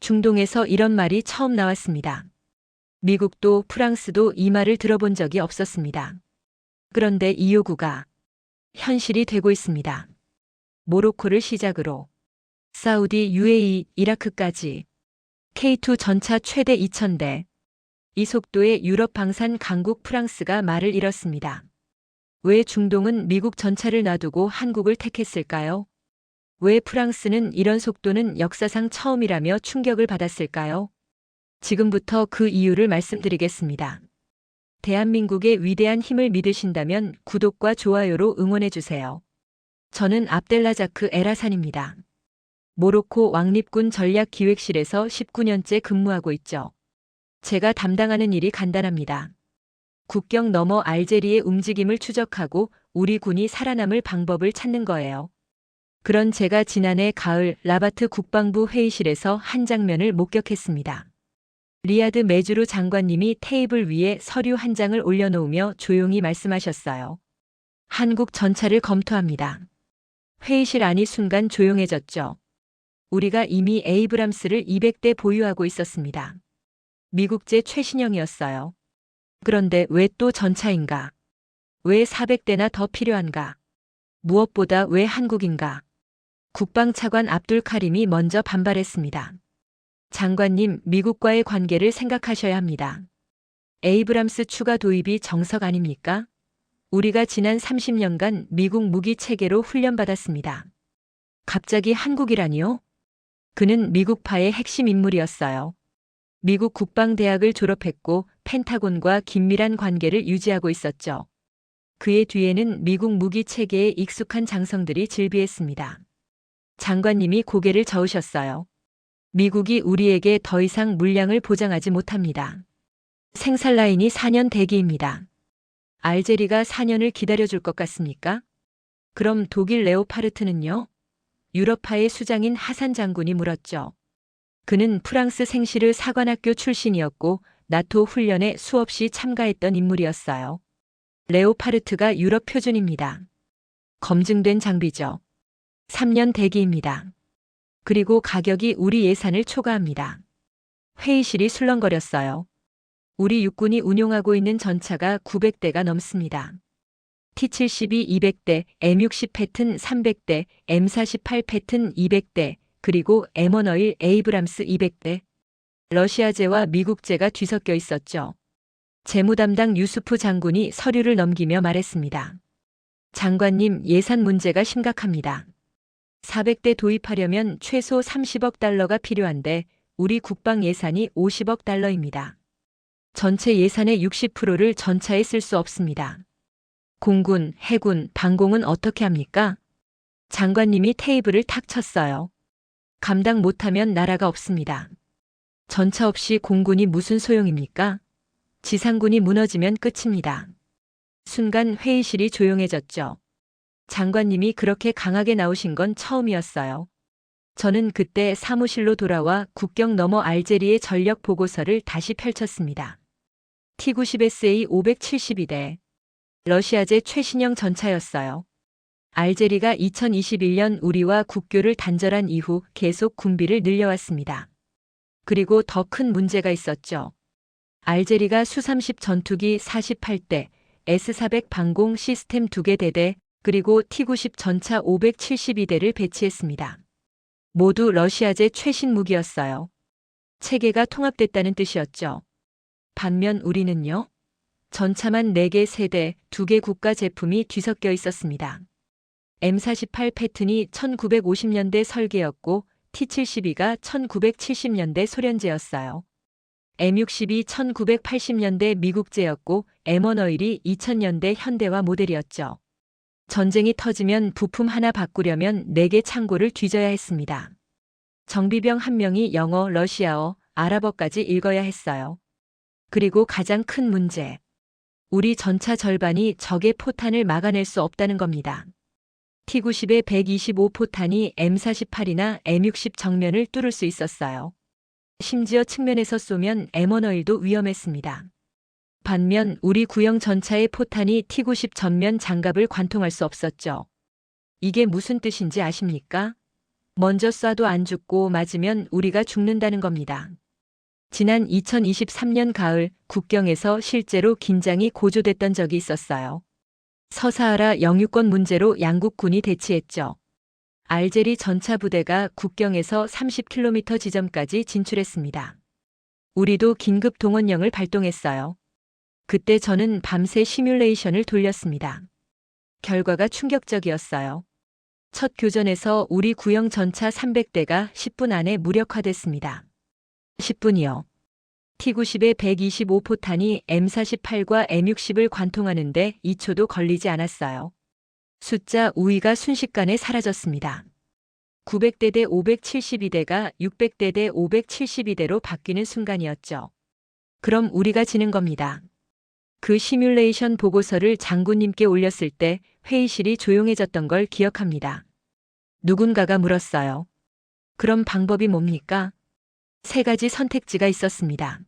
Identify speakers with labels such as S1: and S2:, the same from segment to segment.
S1: 중동에서 이런 말이 처음 나왔습니다. 미국도 프랑스도 이 말을 들어본 적이 없었습니다. 그런데 이 요구가 현실이 되고 있습니다. 모로코를 시작으로 사우디, UAE, 이라크까지 K2 전차 최대 2,000대. 이 속도의 유럽 방산 강국 프랑스가 말을 잃었습니다. 왜 중동은 미국 전차를 놔두고 한국을 택했을까요? 왜 프랑스는 이런 속도는 역사상 처음이라며 충격을 받았을까요? 지금부터 그 이유를 말씀드리겠습니다. 대한민국의 위대한 힘을 믿으신다면 구독과 좋아요로 응원해주세요. 저는 압델라자크 엘하산입니다. 모로코 왕립군 전략기획실에서 19년째 근무하고 있죠. 제가 담당하는 일이 간단합니다. 국경 너머 알제리의 움직임을 추적하고 우리 군이 살아남을 방법을 찾는 거예요. 그런 제가 지난해 가을 라바트 국방부 회의실에서 한 장면을 목격했습니다. 리야드 메주르 장관님이 테이블 위에 서류 한 장을 올려놓으며 조용히 말씀하셨어요. 한국 전차를 검토합니다. 회의실 안이 순간 조용해졌죠. 우리가 이미 에이브람스를 200대 보유하고 있었습니다. 미국제 최신형이었어요. 그런데 왜 또 전차인가? 왜 400대나 더 필요한가? 무엇보다 왜 한국인가? 국방차관 압둘 카림이 먼저 반발했습니다. 장관님, 미국과의 관계를 생각하셔야 합니다. 에이브람스 추가 도입이 정석 아닙니까? 우리가 지난 30년간 미국 무기 체계로 훈련받았습니다. 갑자기 한국이라니요? 그는 미국파의 핵심 인물이었어요. 미국 국방대학을 졸업했고 펜타곤과 긴밀한 관계를 유지하고 있었죠. 그의 뒤에는 미국 무기 체계에 익숙한 장성들이 질비했습니다. 장관님이 고개를 저으셨어요. 미국이 우리에게 더 이상 물량을 보장하지 못합니다. 생산 라인이 4년 대기입니다. 알제리가 4년을 기다려줄 것 같습니까? 그럼 독일 레오파르트는요? 유럽파의 수장인 하산 장군이 물었죠. 그는 프랑스 생시르 사관학교 출신이었고 나토 훈련에 수없이 참가했던 인물이었어요. 레오파르트가 유럽 표준입니다. 검증된 장비죠. 3년 대기입니다. 그리고 가격이 우리 예산을 초과합니다. 회의실이 술렁거렸어요. 우리 육군이 운용하고 있는 전차가 900대가 넘습니다. T-72 200대, M-60 패튼 300대, M-48 패튼 200대, 그리고 M1 에이브람스 200대. 러시아제와 미국제가 뒤섞여 있었죠. 재무담당 유수프 장군이 서류를 넘기며 말했습니다. 장관님, 예산 문제가 심각합니다. 400대 도입하려면 최소 30억 달러가 필요한데 우리 국방 예산이 50억 달러입니다. 전체 예산의 60%를 전차에 쓸 수 없습니다. 공군, 해군, 방공은 어떻게 합니까? 장관님이 테이블을 탁 쳤어요. 감당 못하면 나라가 없습니다. 전차 없이 공군이 무슨 소용입니까? 지상군이 무너지면 끝입니다. 순간 회의실이 조용해졌죠. 장관님이 그렇게 강하게 나오신 건 처음이었어요. 저는 그때 사무실로 돌아와 국경 너머 알제리의 전력 보고서를 다시 펼쳤습니다. T-90SA 572대. 러시아제 최신형 전차였어요. 알제리가 2021년 우리와 국교를 단절한 이후 계속 군비를 늘려왔습니다. 그리고 더 큰 문제가 있었죠. 알제리가 수-30 전투기 48대, S-400 방공 시스템 2개 대대, 그리고 T-90 전차 572대를 배치했습니다. 모두 러시아제 최신 무기였어요. 체계가 통합됐다는 뜻이었죠. 반면 우리는요? 전차만 4개 세대, 2개 국가 제품이 뒤섞여 있었습니다. M48 패튼이 1950년대 설계였고 T-72가 1970년대 소련제였어요. M62 1980년대 미국제였고 M1 2000년대 현대화 모델이었죠. 전쟁이 터지면 부품 하나 바꾸려면 4개 창고를 뒤져야 했습니다. 정비병 한 명이 영어, 러시아어, 아랍어까지 읽어야 했어요. 그리고 가장 큰 문제. 우리 전차 절반이 적의 포탄을 막아낼 수 없다는 겁니다. T-90의 125 포탄이 M48이나 M60 정면을 뚫을 수 있었어요. 심지어 측면에서 쏘면 M1도 위험했습니다. 반면 우리 구형 전차의 포탄이 T-90 전면 장갑을 관통할 수 없었죠. 이게 무슨 뜻인지 아십니까? 먼저 쏴도 안 죽고 맞으면 우리가 죽는다는 겁니다. 지난 2023년 가을 국경에서 실제로 긴장이 고조됐던 적이 있었어요. 서사하라 영유권 문제로 양국군이 대치했죠. 알제리 전차 부대가 국경에서 30km 지점까지 진출했습니다. 우리도 긴급 동원령을 발동했어요. 그때 저는 밤새 시뮬레이션을 돌렸습니다. 결과가 충격적이었어요. 첫 교전에서 우리 구형 전차 300대가 10분 안에 무력화됐습니다. 10분이요. T-90의 125포탄이 M48과 M60을 관통하는데 2초도 걸리지 않았어요. 숫자 우위가 순식간에 사라졌습니다. 900대 대 572대가 600대 대 572대로 바뀌는 순간이었죠. 그럼 우리가 지는 겁니다. 그 시뮬레이션 보고서를 장군님께 올렸을 때 회의실이 조용해졌던 걸 기억합니다. 누군가가 물었어요. 그럼 방법이 뭡니까? 3가지 선택지가 있었습니다.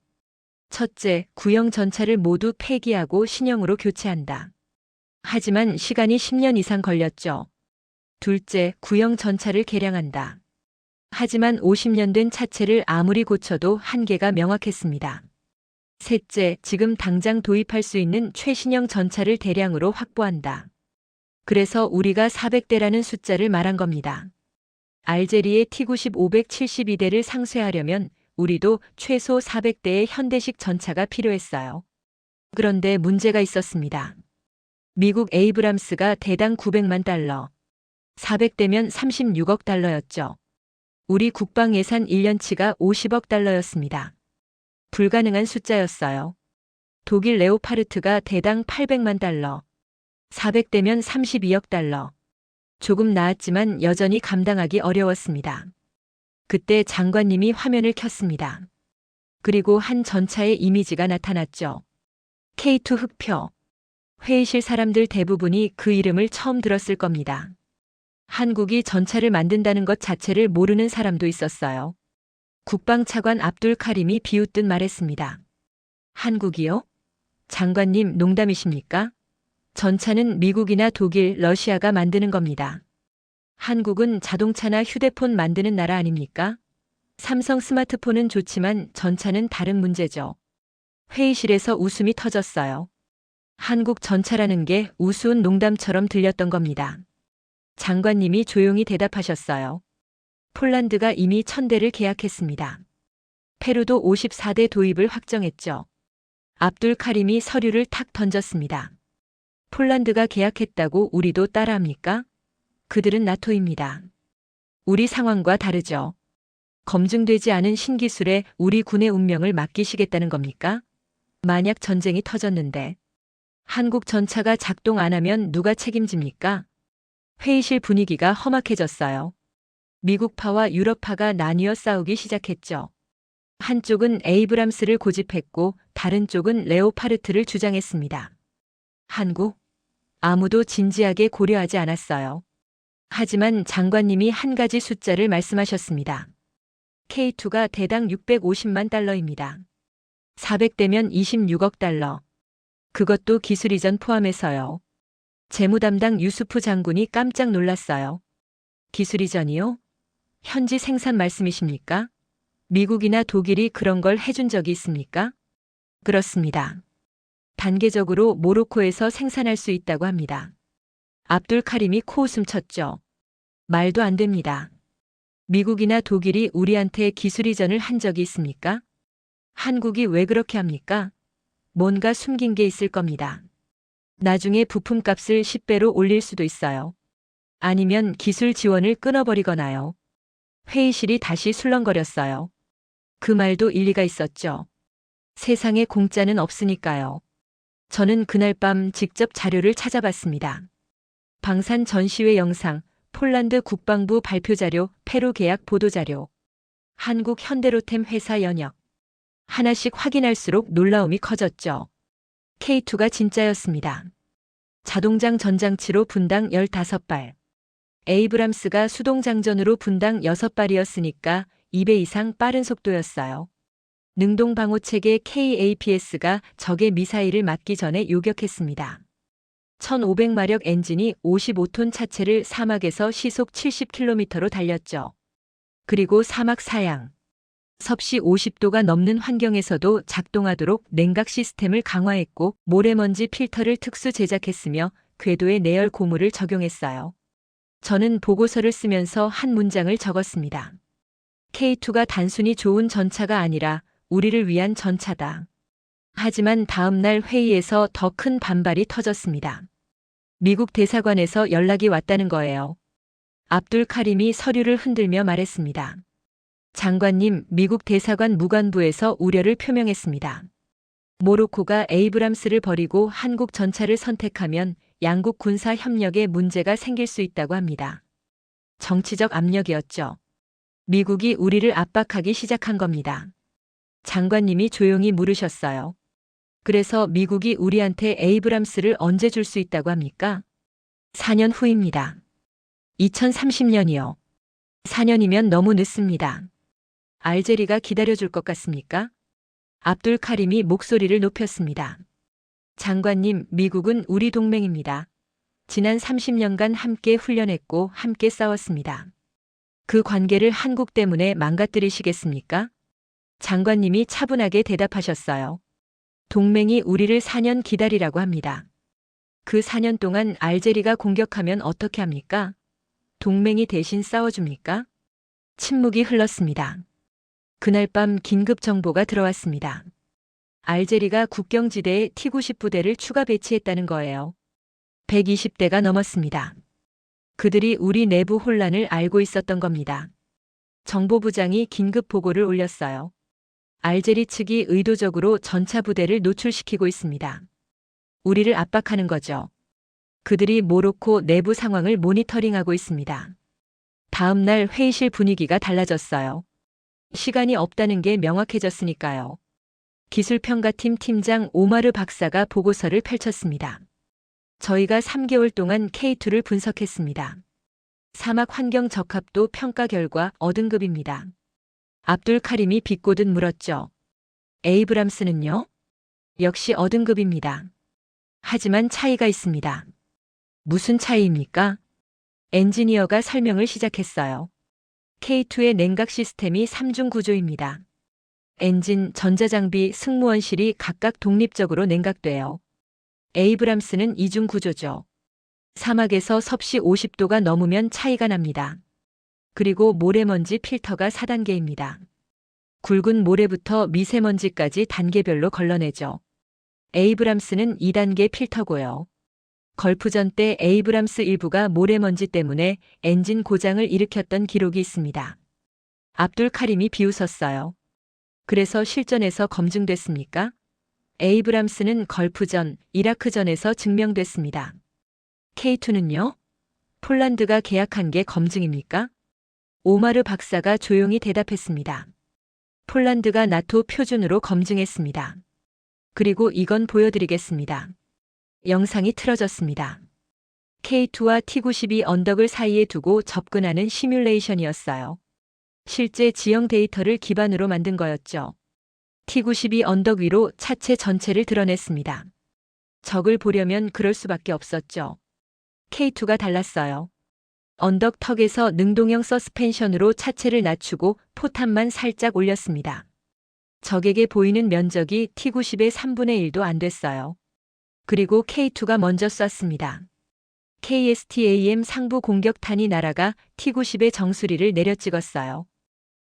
S1: 첫째, 구형 전차를 모두 폐기하고 신형으로 교체한다. 하지만 시간이 10년 이상 걸렸죠. 둘째, 구형 전차를 개량한다. 하지만 50년 된 차체를 아무리 고쳐도 한계가 명확했습니다. 셋째, 지금 당장 도입할 수 있는 최신형 전차를 대량으로 확보한다. 그래서 우리가 400대라는 숫자를 말한 겁니다. 알제리의 T-90 572대를 상쇄하려면 우리도 최소 400대의 현대식 전차가 필요했어요. 그런데 문제가 있었습니다. 미국 에이브람스가 대당 900만 달러, 400대면 36억 달러였죠. 우리 국방 예산 1년치가 50억 달러였습니다. 불가능한 숫자였어요. 독일 레오파르트가 대당 800만 달러, 400대면 32억 달러. 조금 나았지만 여전히 감당하기 어려웠습니다. 그때 장관님이 화면을 켰습니다. 그리고 한 전차의 이미지가 나타났죠. K2 흑표. 회의실 사람들 대부분이 그 이름을 처음 들었을 겁니다. 한국이 전차를 만든다는 것 자체를 모르는 사람도 있었어요. 국방차관 압둘 카림이 비웃듯 말했습니다. 한국이요? 장관님 농담이십니까? 전차는 미국이나 독일, 러시아가 만드는 겁니다. 한국은 자동차나 휴대폰 만드는 나라 아닙니까? 삼성 스마트폰은 좋지만 전차는 다른 문제죠. 회의실에서 웃음이 터졌어요. 한국 전차라는 게 우스운 농담처럼 들렸던 겁니다. 장관님이 조용히 대답하셨어요. 폴란드가 이미 1000대를 계약했습니다. 페루도 54대 도입을 확정했죠. 압둘 카림이 서류를 탁 던졌습니다. 폴란드가 계약했다고 우리도 따라합니까? 그들은 나토입니다. 우리 상황과 다르죠. 검증되지 않은 신기술에 우리 군의 운명을 맡기시겠다는 겁니까? 만약 전쟁이 터졌는데 한국 전차가 작동 안 하면 누가 책임집니까? 회의실 분위기가 험악해졌어요. 미국파와 유럽파가 나뉘어 싸우기 시작했죠. 한쪽은 에이브람스를 고집했고 다른 쪽은 레오파르트를 주장했습니다. 한국? 아무도 진지하게 고려하지 않았어요. 하지만 장관님이 한 가지 숫자를 말씀하셨습니다. K2가 대당 650만 달러입니다. 400대면 26억 달러. 그것도 기술 이전 포함해서요. 재무담당 유수프 장군이 깜짝 놀랐어요. 기술 이전이요? 현지 생산 말씀이십니까? 미국이나 독일이 그런 걸 해준 적이 있습니까? 그렇습니다. 단계적으로 모로코에서 생산할 수 있다고 합니다. 압둘 카림이 코웃음 쳤죠. 말도 안 됩니다. 미국이나 독일이 우리한테 기술 이전을 한 적이 있습니까? 한국이 왜 그렇게 합니까? 뭔가 숨긴 게 있을 겁니다. 나중에 부품값을 10배로 올릴 수도 있어요. 아니면 기술 지원을 끊어버리거나요. 회의실이 다시 술렁거렸어요. 그 말도 일리가 있었죠. 세상에 공짜는 없으니까요. 저는 그날 밤 직접 자료를 찾아봤습니다. 방산 전시회 영상, 폴란드 국방부 발표 자료, 페루 계약 보도 자료, 한국 현대로템 회사 연역. 하나씩 확인할수록 놀라움이 커졌죠. K2가 진짜였습니다. 자동장 전장치로 분당 15발. 에이브람스가 수동장전으로 분당 6발이었으니까 2배 이상 빠른 속도였어요. 능동방호체계 KAPS가 적의 미사일을 맞기 전에 요격했습니다. 1500마력 엔진이 55톤 차체를 사막에서 시속 70km로 달렸죠. 그리고 사막 사양, 섭씨 50도가 넘는 환경에서도 작동하도록 냉각 시스템을 강화했고 모래먼지 필터를 특수 제작했으며 궤도에 내열 고무를 적용했어요. 저는 보고서를 쓰면서 한 문장을 적었습니다. K2가 단순히 좋은 전차가 아니라 우리를 위한 전차다. 하지만 다음 날 회의에서 더 큰 반발이 터졌습니다. 미국 대사관에서 연락이 왔다는 거예요. 압둘 카림이 서류를 흔들며 말했습니다. 장관님, 미국 대사관 무관부에서 우려를 표명했습니다. 모로코가 에이브람스를 버리고 한국 전차를 선택하면 양국 군사 협력에 문제가 생길 수 있다고 합니다. 정치적 압력이었죠. 미국이 우리를 압박하기 시작한 겁니다. 장관님이 조용히 물으셨어요. 그래서 미국이 우리한테 에이브람스를 언제 줄 수 있다고 합니까? 4년 후입니다. 2030년이요. 4년이면 너무 늦습니다. 알제리가 기다려줄 것 같습니까? 압둘 카림이 목소리를 높였습니다. 장관님, 미국은 우리 동맹입니다. 지난 30년간 함께 훈련했고 함께 싸웠습니다. 그 관계를 한국 때문에 망가뜨리시겠습니까? 장관님이 차분하게 대답하셨어요. 동맹이 우리를 4년 기다리라고 합니다. 그 4년 동안 알제리가 공격하면 어떻게 합니까? 동맹이 대신 싸워줍니까? 침묵이 흘렀습니다. 그날 밤 긴급 정보가 들어왔습니다. 알제리가 국경지대에 T-90 부대를 추가 배치했다는 거예요. 120대가 넘었습니다. 그들이 우리 내부 혼란을 알고 있었던 겁니다. 정보부장이 긴급 보고를 올렸어요. 알제리 측이 의도적으로 전차 부대를 노출시키고 있습니다. 우리를 압박하는 거죠. 그들이 모로코 내부 상황을 모니터링하고 있습니다. 다음 날 회의실 분위기가 달라졌어요. 시간이 없다는 게 명확해졌으니까요. 기술평가팀 팀장 오마르 박사가 보고서를 펼쳤습니다. 저희가 3개월 동안 K2를 분석했습니다. 사막 환경 적합도 평가 결과 어등급입니다. 압둘 카림이 비꼬듯 물었죠. 에이브람스는요? 역시 어등급입니다. 하지만 차이가 있습니다. 무슨 차이입니까? 엔지니어가 설명을 시작했어요. K2의 냉각 시스템이 3중 구조입니다. 엔진, 전자장비, 승무원실이 각각 독립적으로 냉각돼요. 에이브람스는 2중 구조죠. 사막에서 섭씨 50도가 넘으면 차이가 납니다. 그리고 모래먼지 필터가 4단계입니다. 굵은 모래부터 미세먼지까지 단계별로 걸러내죠. 에이브람스는 2단계 필터고요. 걸프전 때 에이브람스 일부가 모래먼지 때문에 엔진 고장을 일으켰던 기록이 있습니다. 압둘 카림이 비웃었어요. 그래서 실전에서 검증됐습니까? 에이브람스는 걸프전, 이라크전에서 증명됐습니다. K2는요? 폴란드가 계약한 게 검증입니까? 오마르 박사가 조용히 대답했습니다. 폴란드가 나토 표준으로 검증했습니다. 그리고 이건 보여드리겠습니다. 영상이 틀어졌습니다. K2와 T-92 언덕을 사이에 두고 접근하는 시뮬레이션이었어요. 실제 지형 데이터를 기반으로 만든 거였죠. T-92 언덕 위로 차체 전체를 드러냈습니다. 적을 보려면 그럴 수밖에 없었죠. K2가 달랐어요. 언덕 턱에서 능동형 서스펜션으로 차체를 낮추고 포탄만 살짝 올렸습니다. 적에게 보이는 면적이 T-90의 3분의 1도 안 됐어요. 그리고 K2가 먼저 쐈습니다. KSTAM 상부 공격탄이 날아가 T-90의 정수리를 내려찍었어요.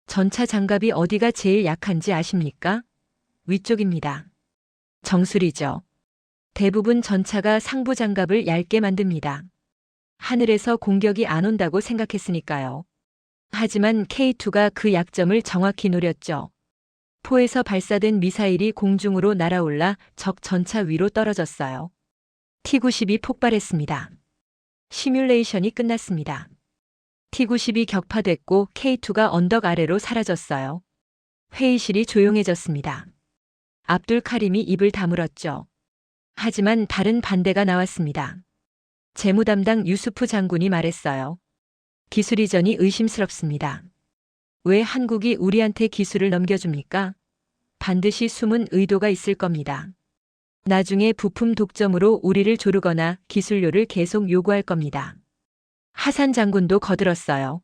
S1: 전차 장갑이 어디가 제일 약한지 아십니까? 위쪽입니다. 정수리죠. 대부분 전차가 상부 장갑을 얇게 만듭니다. 하늘에서 공격이 안 온다고 생각했으니까요. 하지만 K2가 그 약점을 정확히 노렸죠. 포에서 발사된 미사일이 공중으로 날아올라 적 전차 위로 떨어졌어요. T-90이 폭발했습니다. 시뮬레이션이 끝났습니다. T-90이 격파됐고 K2가 언덕 아래로 사라졌어요. 회의실이 조용해졌습니다. 압둘 카림이 입을 다물었죠. 하지만 다른 반대가 나왔습니다. 재무담당 유수프 장군이 말했어요. 기술 이전이 의심스럽습니다. 왜 한국이 우리한테 기술을 넘겨줍니까? 반드시 숨은 의도가 있을 겁니다. 나중에 부품 독점으로 우리를 조르거나 기술료를 계속 요구할 겁니다. 하산 장군도 거들었어요.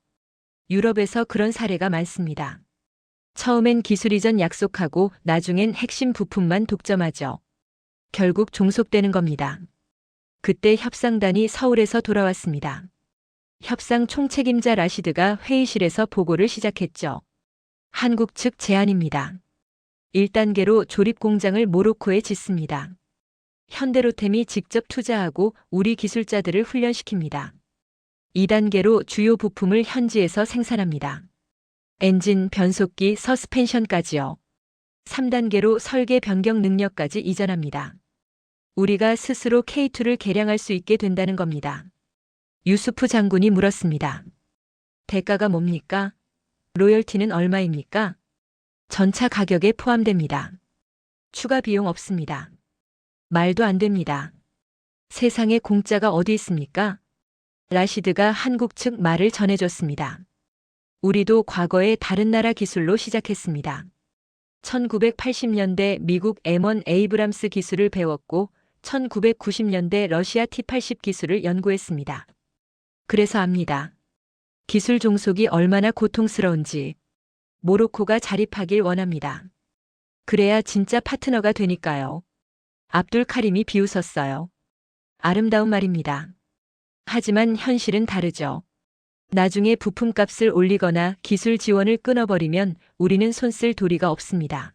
S1: 유럽에서 그런 사례가 많습니다. 처음엔 기술 이전 약속하고 나중엔 핵심 부품만 독점하죠. 결국 종속되는 겁니다. 그때 협상단이 서울에서 돌아왔습니다. 협상 총책임자 라시드가 회의실에서 보고를 시작했죠. 한국 측 제안입니다. 1단계로 조립 공장을 모로코에 짓습니다. 현대로템이 직접 투자하고 우리 기술자들을 훈련시킵니다. 2단계로 주요 부품을 현지에서 생산합니다. 엔진, 변속기, 서스펜션까지요. 3단계로 설계 변경 능력까지 이전합니다. 우리가 스스로 K2를 개량할 수 있게 된다는 겁니다. 유수프 장군이 물었습니다. 대가가 뭡니까? 로열티는 얼마입니까? 전차 가격에 포함됩니다. 추가 비용 없습니다. 말도 안 됩니다. 세상에 공짜가 어디 있습니까? 라시드가 한국 측 말을 전해줬습니다. 우리도 과거에 다른 나라 기술로 시작했습니다. 1980년대 미국 M1 에이브람스 기술을 배웠고 1990년대 러시아 T-80 기술을 연구했습니다. 그래서 압니다. 기술 종속이 얼마나 고통스러운지. 모로코가 자립하길 원합니다. 그래야 진짜 파트너가 되니까요. 압둘 카림이 비웃었어요. 아름다운 말입니다. 하지만 현실은 다르죠. 나중에 부품값을 올리거나 기술 지원을 끊어버리면 우리는 손쓸 도리가 없습니다.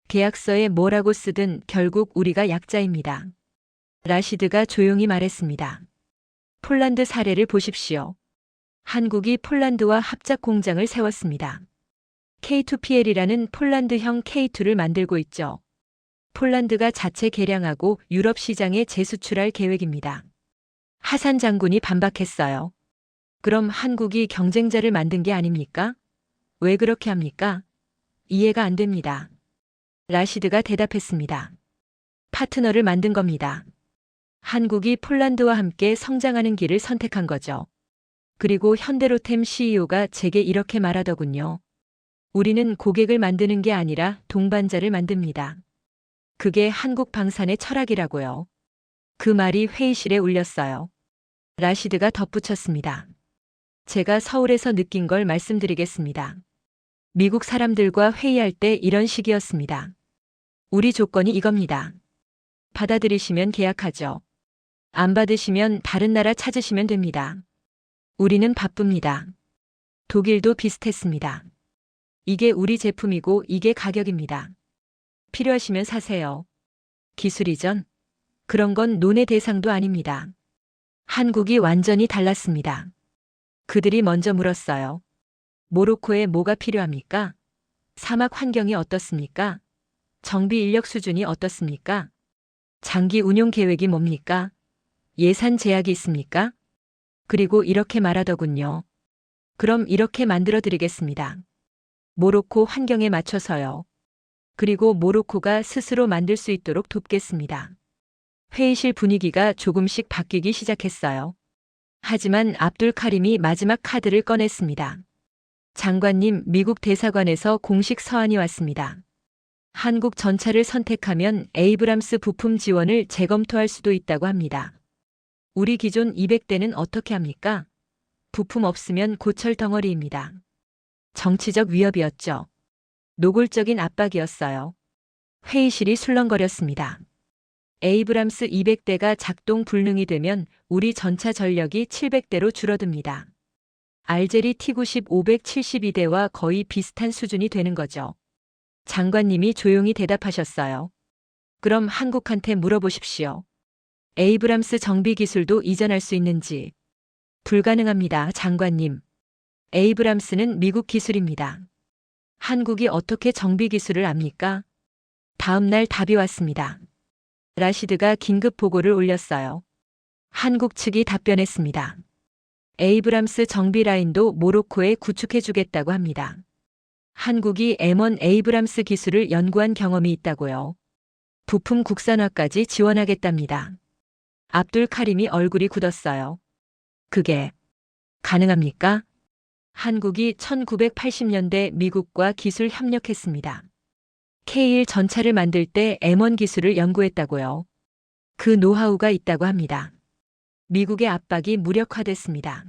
S1: 계약서에 뭐라고 쓰든 결국 우리가 약자입니다. 라시드가 조용히 말했습니다. 폴란드 사례를 보십시오. 한국이 폴란드와 합작 공장을 세웠습니다. K2PL이라는 폴란드형 K2를 만들고 있죠. 폴란드가 자체 개량하고 유럽 시장에 재수출할 계획입니다. 하산 장군이 반박했어요. 그럼 한국이 경쟁자를 만든 게 아닙니까? 왜 그렇게 합니까? 이해가 안 됩니다. 라시드가 대답했습니다. 파트너를 만든 겁니다. 한국이 폴란드와 함께 성장하는 길을 선택한 거죠. 그리고 현대로템 CEO가 제게 이렇게 말하더군요. 우리는 고객을 만드는 게 아니라 동반자를 만듭니다. 그게 한국 방산의 철학이라고요. 그 말이 회의실에 울렸어요. 라시드가 덧붙였습니다. 제가 서울에서 느낀 걸 말씀드리겠습니다. 미국 사람들과 회의할 때 이런 식이었습니다. 우리 조건이 이겁니다. 받아들이시면 계약하죠. 안 받으시면 다른 나라 찾으시면 됩니다. 우리는 바쁩니다. 독일도 비슷했습니다. 이게 우리 제품이고 이게 가격입니다. 필요하시면 사세요. 기술 이전? 그런 건 논의 대상도 아닙니다. 한국이 완전히 달랐습니다. 그들이 먼저 물었어요. 모로코에 뭐가 필요합니까? 사막 환경이 어떻습니까? 정비 인력 수준이 어떻습니까? 장기 운용 계획이 뭡니까? 예산 제약이 있습니까? 그리고 이렇게 말하더군요. 그럼 이렇게 만들어 드리겠습니다. 모로코 환경에 맞춰서요. 그리고 모로코가 스스로 만들 수 있도록 돕겠습니다. 회의실 분위기가 조금씩 바뀌기 시작했어요. 하지만 압둘 카림이 마지막 카드를 꺼냈습니다. 장관님, 미국 대사관에서 공식 서한이 왔습니다. 한국 전차를 선택하면 에이브람스 부품 지원을 재검토할 수도 있다고 합니다. 우리 기존 200대는 어떻게 합니까? 부품 없으면 고철 덩어리입니다. 정치적 위협이었죠. 노골적인 압박이었어요. 회의실이 술렁거렸습니다. 에이브람스 200대가 작동 불능이 되면 우리 전차 전력이 700대로 줄어듭니다. 알제리 T-90 572대와 거의 비슷한 수준이 되는 거죠. 장관님이 조용히 대답하셨어요. 그럼 한국한테 물어보십시오. 에이브람스 정비 기술도 이전할 수 있는지. 불가능합니다, 장관님. 에이브람스는 미국 기술입니다. 한국이 어떻게 정비 기술을 압니까? 다음 날 답이 왔습니다. 라시드가 긴급 보고를 올렸어요. 한국 측이 답변했습니다. 에이브람스 정비 라인도 모로코에 구축해주겠다고 합니다. 한국이 M1 에이브람스 기술을 연구한 경험이 있다고요. 부품 국산화까지 지원하겠답니다. 압둘 카림이 얼굴이 굳었어요. 그게 가능합니까? 한국이 1980년대 미국과 기술 협력했습니다. K1 전차를 만들 때 M1 기술을 연구했다고요. 그 노하우가 있다고 합니다. 미국의 압박이 무력화됐습니다.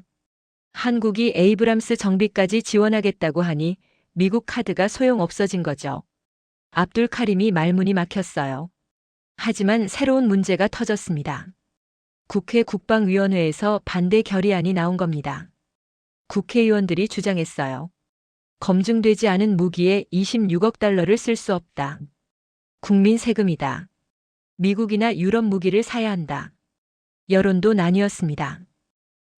S1: 한국이 에이브람스 정비까지 지원하겠다고 하니 미국 카드가 소용없어진 거죠. 압둘 카림이 말문이 막혔어요. 하지만 새로운 문제가 터졌습니다. 국회 국방위원회에서 반대 결의안이 나온 겁니다. 국회의원들이 주장했어요. 검증되지 않은 무기에 26억 달러를 쓸 수 없다. 국민 세금이다. 미국이나 유럽 무기를 사야 한다. 여론도 나뉘었습니다.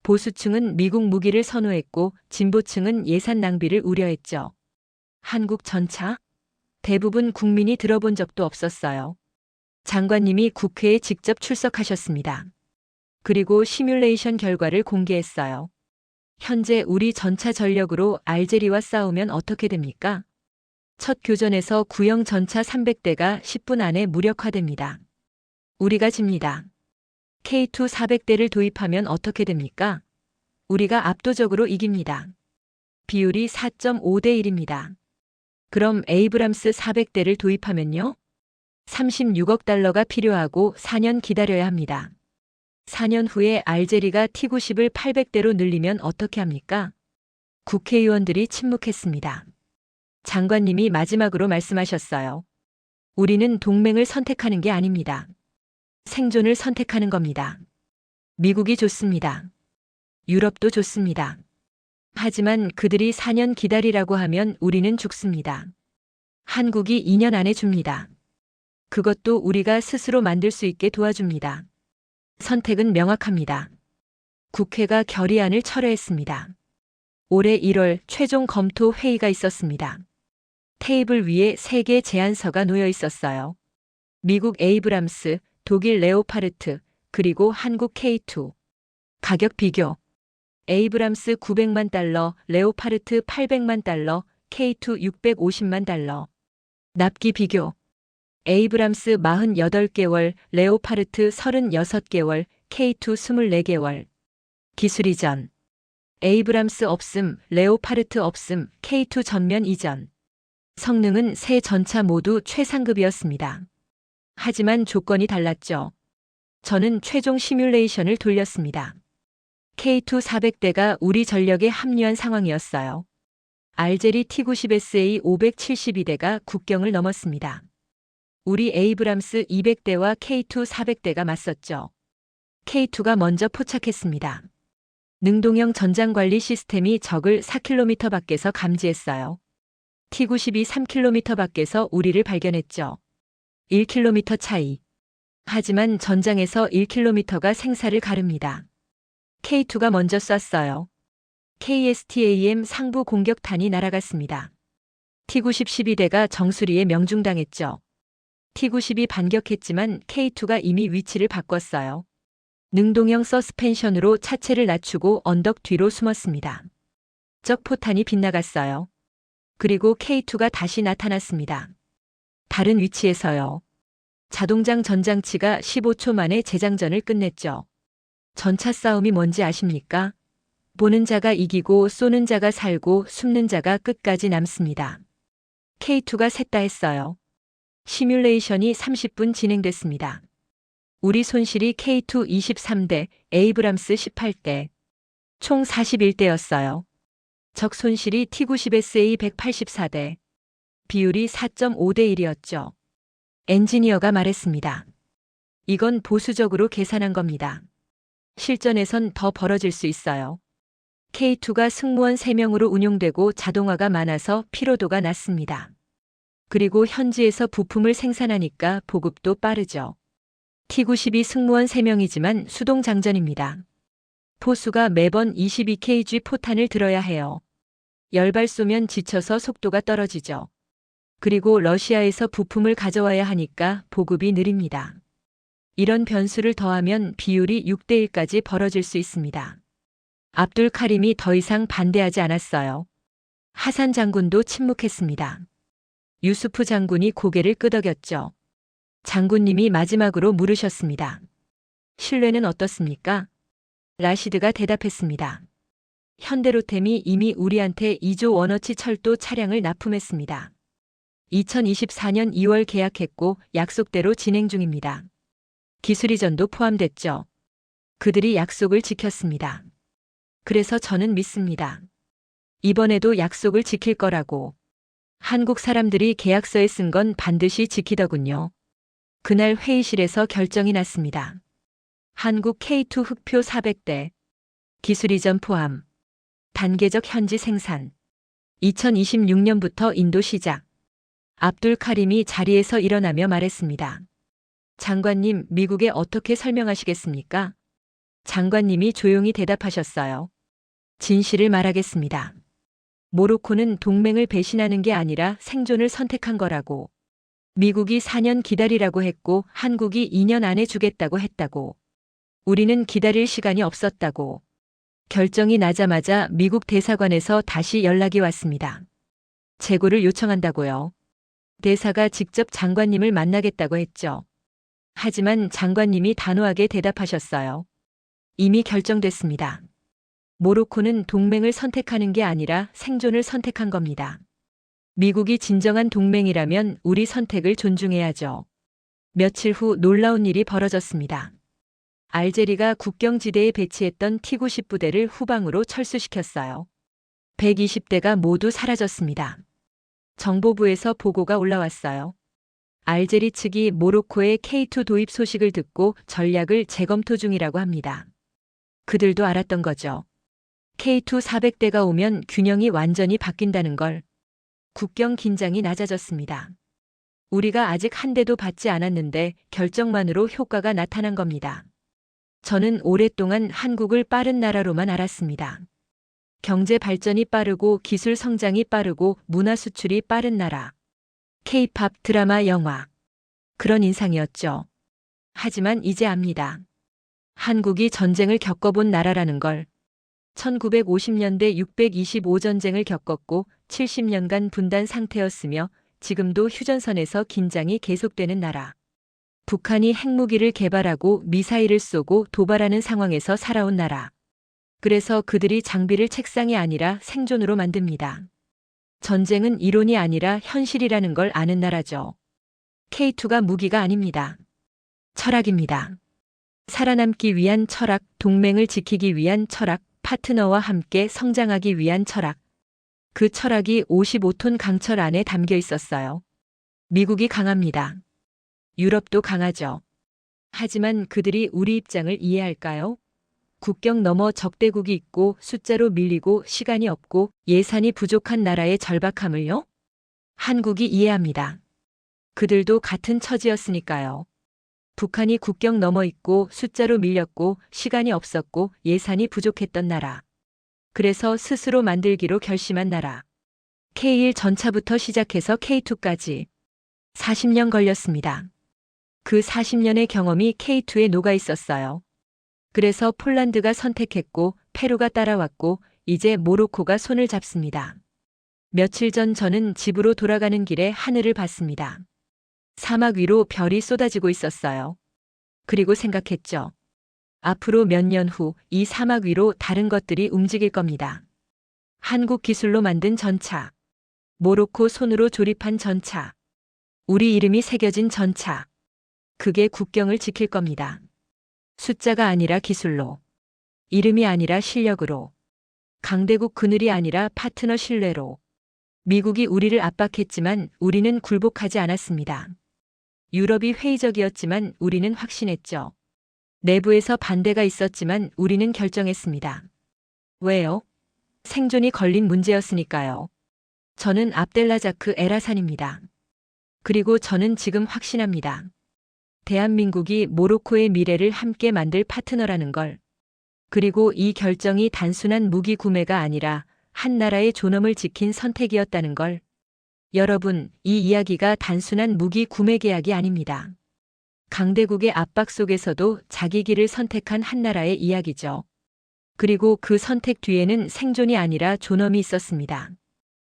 S1: 보수층은 미국 무기를 선호했고 진보층은 예산 낭비를 우려했죠. 한국 전차? 대부분 국민이 들어본 적도 없었어요. 장관님이 국회에 직접 출석하셨습니다. 그리고 시뮬레이션 결과를 공개했어요. 현재 우리 전차 전력으로 알제리와 싸우면 어떻게 됩니까? 첫 교전에서 구형 전차 300대가 10분 안에 무력화됩니다. 우리가 집니다. K2 400대를 도입하면 어떻게 됩니까? 우리가 압도적으로 이깁니다. 비율이 4.5대 1입니다. 그럼 에이브람스 400대를 도입하면요? 36억 달러가 필요하고 4년 기다려야 합니다. 4년 후에 알제리가 T90을 800대로 늘리면 어떻게 합니까? 국회의원들이 침묵했습니다. 장관님이 마지막으로 말씀하셨어요. 우리는 동맹을 선택하는 게 아닙니다. 생존을 선택하는 겁니다. 미국이 좋습니다. 유럽도 좋습니다. 하지만 그들이 4년 기다리라고 하면 우리는 죽습니다. 한국이 2년 안에 줍니다. 그것도 우리가 스스로 만들 수 있게 도와줍니다. 선택은 명확합니다. 국회가 결의안을 철회했습니다. 올해 1월 최종 검토 회의가 있었습니다. 테이블 위에 3개 제안서가 놓여 있었어요. 미국 에이브람스, 독일 레오파르트, 그리고 한국 K2. 가격 비교. 에이브람스 900만 달러, 레오파르트 800만 달러, K2 650만 달러. 납기 비교. 에이브람스 48개월, 레오파르트 36개월, K2 24개월. 기술 이전. 에이브람스 없음, 레오파르트 없음, K2 전면 이전. 성능은 세 전차 모두 최상급이었습니다. 하지만 조건이 달랐죠. 저는 최종 시뮬레이션을 돌렸습니다. K2 400대가 우리 전력에 합류한 상황이었어요. 알제리 T90SA 572대가 국경을 넘었습니다. 우리 에이브람스 200대와 K2 400대가 맞섰죠. K2가 먼저 포착했습니다. 능동형 전장관리 시스템이 적을 4km 밖에서 감지했어요. T92 3km 밖에서 우리를 발견했죠. 1km 차이. 하지만 전장에서 1km가 생사를 가릅니다. K2가 먼저 쐈어요. KSTAM 상부 공격탄이 날아갔습니다. T90 12대가 정수리에 명중당했죠. T90이 반격했지만 K2가 이미 위치를 바꿨어요. 능동형 서스펜션으로 차체를 낮추고 언덕 뒤로 숨었습니다. 적 포탄이 빗나갔어요. 그리고 K2가 다시 나타났습니다. 다른 위치에서요. 자동장 전장치가 15초 만에 재장전을 끝냈죠. 전차 싸움이 뭔지 아십니까? 보는 자가 이기고 쏘는 자가 살고 숨는 자가 끝까지 남습니다. K2가 셋다 했어요. 시뮬레이션이 30분 진행됐습니다. 우리 손실이 K2 23대, 에이브람스 18대, 총 41대였어요. 적 손실이 T90SA 184대, 비율이 4.5대 1이었죠. 엔지니어가 말했습니다. 이건 보수적으로 계산한 겁니다. 실전에선 더 벌어질 수 있어요. K2가 승무원 3명으로 운용되고 자동화가 많아서 피로도가 낮습니다. 그리고 현지에서 부품을 생산하니까 보급도 빠르죠. T92 승무원 3명이지만 수동 장전입니다. 포수가 매번 22kg 포탄을 들어야 해요. 열발 쏘면 지쳐서 속도가 떨어지죠. 그리고 러시아에서 부품을 가져와야 하니까 보급이 느립니다. 이런 변수를 더하면 비율이 6대 1까지 벌어질 수 있습니다. 압둘 카림이 더 이상 반대하지 않았어요. 하산 장군도 침묵했습니다. 유수프 장군이 고개를 끄덕였죠. 장군님이 마지막으로 물으셨습니다. 신뢰는 어떻습니까? 라시드가 대답했습니다. 현대로템이 이미 우리한테 2조 원어치 철도 차량을 납품했습니다. 2024년 2월 계약했고 약속대로 진행 중입니다. 기술 이전도 포함됐죠. 그들이 약속을 지켰습니다. 그래서 저는 믿습니다. 이번에도 약속을 지킬 거라고. 한국 사람들이 계약서에 쓴 건 반드시 지키더군요. 그날 회의실에서 결정이 났습니다. 한국 K2 흑표 400대, 기술 이전 포함, 단계적 현지 생산, 2026년부터 인도 시작. 압둘 카림이 자리에서 일어나며 말했습니다. 장관님, 미국에 어떻게 설명하시겠습니까? 장관님이 조용히 대답하셨어요. 진실을 말하겠습니다. 모로코는 동맹을 배신하는 게 아니라 생존을 선택한 거라고. 미국이 4년 기다리라고 했고 한국이 2년 안에 주겠다고 했다고. 우리는 기다릴 시간이 없었다고. 결정이 나자마자 미국 대사관에서 다시 연락이 왔습니다. 재고를 요청한다고요. 대사가 직접 장관님을 만나겠다고 했죠. 하지만 장관님이 단호하게 대답하셨어요. 이미 결정됐습니다. 모로코는 동맹을 선택하는 게 아니라 생존을 선택한 겁니다. 미국이 진정한 동맹이라면 우리 선택을 존중해야죠. 며칠 후 놀라운 일이 벌어졌습니다. 알제리가 국경지대에 배치했던 T-90 부대를 후방으로 철수시켰어요. 120대가 모두 사라졌습니다. 정보부에서 보고가 올라왔어요. 알제리 측이 모로코의 K2 도입 소식을 듣고 전략을 재검토 중이라고 합니다. 그들도 알았던 거죠. K2 400대가 오면 균형이 완전히 바뀐다는 걸. 국경 긴장이 낮아졌습니다. 우리가 아직 한 대도 받지 않았는데 결정만으로 효과가 나타난 겁니다. 저는 오랫동안 한국을 빠른 나라로만 알았습니다. 경제 발전이 빠르고 기술 성장이 빠르고 문화 수출이 빠른 나라. K-팝, 드라마, 영화. 그런 인상이었죠. 하지만 이제 압니다. 한국이 전쟁을 겪어본 나라라는 걸. 1950년대 625전쟁을 겪었고 70년간 분단 상태였으며 지금도 휴전선에서 긴장이 계속되는 나라. 북한이 핵무기를 개발하고 미사일을 쏘고 도발하는 상황에서 살아온 나라. 그래서 그들이 장비를 책상이 아니라 생존으로 만듭니다. 전쟁은 이론이 아니라 현실이라는 걸 아는 나라죠. K2가 무기가 아닙니다. 철학입니다. 살아남기 위한 철학, 동맹을 지키기 위한 철학, 파트너와 함께 성장하기 위한 철학. 그 철학이 55톤 강철 안에 담겨 있었어요. 미국이 강합니다. 유럽도 강하죠. 하지만 그들이 우리 입장을 이해할까요? 국경 너머 적대국이 있고 숫자로 밀리고 시간이 없고 예산이 부족한 나라의 절박함을요? 한국이 이해합니다. 그들도 같은 처지였으니까요. 북한이 국경 넘어 있고 숫자로 밀렸고 시간이 없었고 예산이 부족했던 나라. 그래서 스스로 만들기로 결심한 나라. K1 전차부터 시작해서 K2까지 40년 걸렸습니다. 그 40년의 경험이 K2에 녹아 있었어요. 그래서 폴란드가 선택했고 페루가 따라왔고 이제 모로코가 손을 잡습니다. 며칠 전 저는 집으로 돌아가는 길에 하늘을 봤습니다. 사막 위로 별이 쏟아지고 있었어요. 그리고 생각했죠. 앞으로 몇 년 후 이 사막 위로 다른 것들이 움직일 겁니다. 한국 기술로 만든 전차. 모로코 손으로 조립한 전차. 우리 이름이 새겨진 전차. 그게 국경을 지킬 겁니다. 숫자가 아니라 기술로. 이름이 아니라 실력으로. 강대국 그늘이 아니라 파트너 신뢰로. 미국이 우리를 압박했지만 우리는 굴복하지 않았습니다. 유럽이 회의적이었지만 우리는 확신했죠. 내부에서 반대가 있었지만 우리는 결정했습니다. 왜요? 생존이 걸린 문제였으니까요. 저는 압델라자크 에라산입니다. 그리고 저는 지금 확신합니다. 대한민국이 모로코의 미래를 함께 만들 파트너라는 걸. 그리고 이 결정이 단순한 무기 구매가 아니라 한 나라의 존엄을 지킨 선택이었다는 걸. 여러분, 이 이야기가 단순한 무기 구매 계약이 아닙니다. 강대국의 압박 속에서도 자기 길을 선택한 한 나라의 이야기죠. 그리고 그 선택 뒤에는 생존이 아니라 존엄이 있었습니다.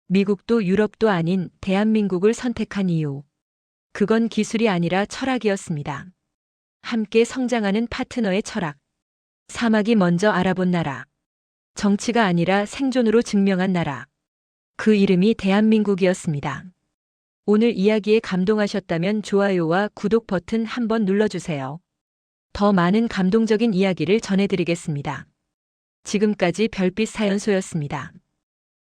S1: 미국도 유럽도 아닌 대한민국을 선택한 이유. 그건 기술이 아니라 철학이었습니다. 함께 성장하는 파트너의 철학. 사막이 먼저 알아본 나라. 정치가 아니라 생존으로 증명한 나라. 그 이름이 대한민국이었습니다. 오늘 이야기에 감동하셨다면 좋아요와 구독 버튼 한번 눌러주세요. 더 많은 감동적인 이야기를 전해드리겠습니다. 지금까지 별빛 사연소였습니다.